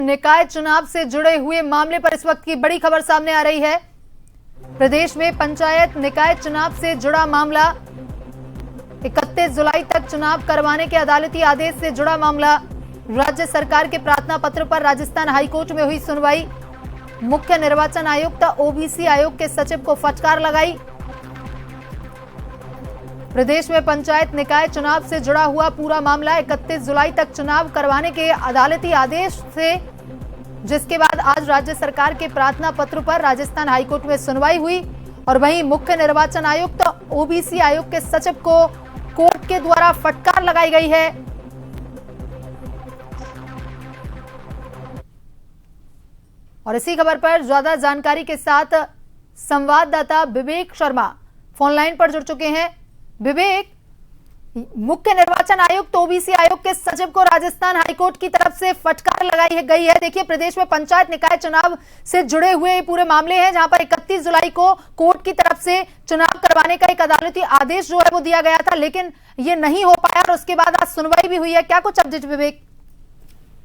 निकाय चुनाव से जुड़े हुए मामले पर इस वक्त की बड़ी खबर सामने आ रही है। प्रदेश में पंचायत निकाय चुनाव से जुड़ा मामला, 31 जुलाई तक चुनाव करवाने के अदालती आदेश से जुड़ा मामला। राज्य सरकार के प्रार्थना पत्र पर राजस्थान हाईकोर्ट में हुई सुनवाई। मुख्य निर्वाचन आयुक्त ओबीसी आयोग के सचिव को फटकार लगाई। प्रदेश में पंचायत निकाय चुनाव से जुड़ा हुआ पूरा मामला 31 जुलाई तक चुनाव करवाने के अदालती आदेश से, जिसके बाद आज राज्य सरकार के प्रार्थना पत्र पर राजस्थान हाईकोर्ट में सुनवाई हुई। और वहीं मुख्य निर्वाचन आयुक्त ओबीसी आयोग के सचिव को कोर्ट के द्वारा फटकार लगाई गई है। और इसी खबर पर ज्यादा जानकारी के साथ संवाददाता विवेक शर्मा फोन लाइन पर जुड़ चुके हैं। विवेक, मुख्य निर्वाचन आयुक्त ओबीसी आयोग के सचिव को राजस्थान हाईकोर्ट की तरफ से फटकार लगाई गई है। देखिए, प्रदेश में पंचायत निकाय चुनाव से जुड़े हुए पूरे मामले हैं, जहां पर 31 जुलाई को कोर्ट की तरफ से चुनाव करवाने का एक अदालती आदेश जो है वो दिया गया था, लेकिन ये नहीं हो पाया और उसके बाद आज सुनवाई भी हुई है। क्या कुछ अपडेट विवेक?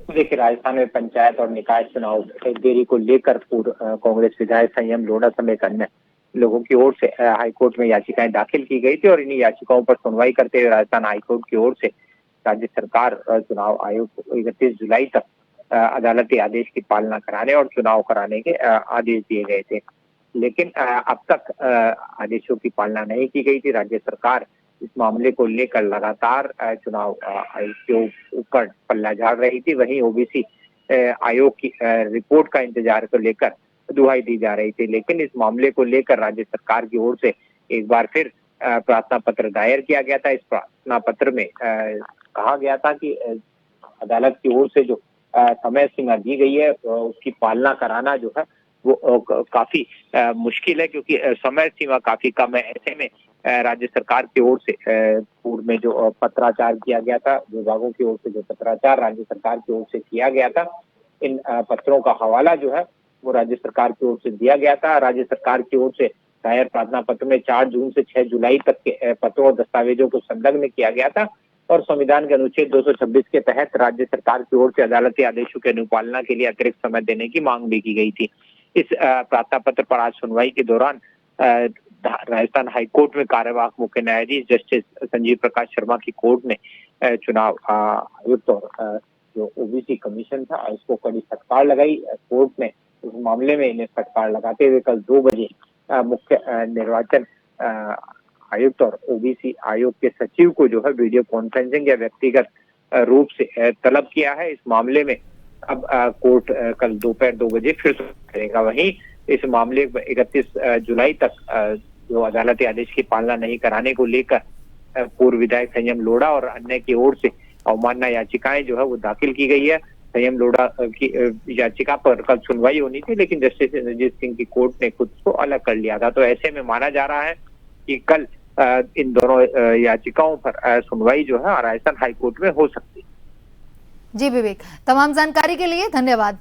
देखिए, राजस्थान में पंचायत और निकाय चुनाव देरी को लेकर कांग्रेस विधायक संयम लोढ़ा समेत अन्य लोगों की ओर से हाईकोर्ट में याचिकाएं दाखिल की गई थी और इन्हीं याचिकाओं पर सुनवाई करते हुए राजस्थान हाईकोर्ट की ओर से राज्य सरकार चुनाव आयोग को 31 जुलाई तक अदालती आदेश की पालना कराने और चुनाव कराने के आदेश दिए गए थे। लेकिन अब तक आदेशों की पालना नहीं की गई थी। राज्य सरकार इस मामले को लेकर लगातार चुनाव आयोग के ऊपर पल्ला झाड़ रही थी। वहीं ओबीसी आयोग की रिपोर्ट का इंतजार को लेकर दुहाई दी जा रही थी। लेकिन इस मामले को लेकर राज्य सरकार की ओर से एक बार फिर प्रार्थना पत्र दायर किया गया था। इस प्रार्थना पत्र में कहा गया था कि अदालत की ओर से जो समय सीमा दी गई है उसकी पालना कराना जो है वो काफी मुश्किल है, क्योंकि समय सीमा काफी कम है। ऐसे में राज्य सरकार की ओर से पूर्व में जो पत्राचार किया गया था, विभागों की ओर से जो पत्राचार राज्य सरकार की ओर से किया गया था, इन पत्रों का हवाला जो है वो राज्य सरकार की ओर से दिया गया था। राज्य सरकार की ओर से दायर प्रार्थना पत्र में 4 जून से 6 जुलाई तक के पत्रों और दस्तावेजों को संलग्न किया गया था और संविधान के अनुच्छेद 226 के तहत राज्य सरकार की ओर से अदालती आदेशों की अनुपालना के लिए अतिरिक्त समय देने की मांग भी की गई थी। इस प्रार्थना पत्र पर आज सुनवाई के दौरान राजस्थान हाईकोर्ट में कार्यवाहक मुख्य न्यायाधीश जस्टिस संजीव प्रकाश शर्मा की कोर्ट ने चुनाव आयुक्त और जो ओबीसी कमीशन था इसको कड़ी फटकार लगाई। कोर्ट ने इस मामले में इन्हें फटकार लगाते हुए कल 2 बजे मुख्य निर्वाचन आयुक्त और ओबीसी आयोग के सचिव को जो है वीडियो कॉन्फ्रेंसिंग या व्यक्तिगत रूप से तलब किया है। इस मामले में अब कोर्ट कल दोपहर 2 बजे फिर करेगा। वहीं इस मामले में 31 जुलाई तक जो अदालती आदेश की पालना नहीं कराने को लेकर पूर्व विधायक संयम लोढ़ा और अन्य की ओर से अवमानना याचिकाएं जो है वो दाखिल की गई है। संयम लोढ़ा की याचिका पर कल सुनवाई होनी थी, लेकिन जस्टिस रंजीत सिंह की कोर्ट ने खुद को अलग कर लिया था। तो ऐसे में माना जा रहा है कि कल इन दोनों याचिकाओं पर सुनवाई जो है राजस्थान हाईकोर्ट में हो सकती है। जी विवेक, तमाम जानकारी के लिए धन्यवाद।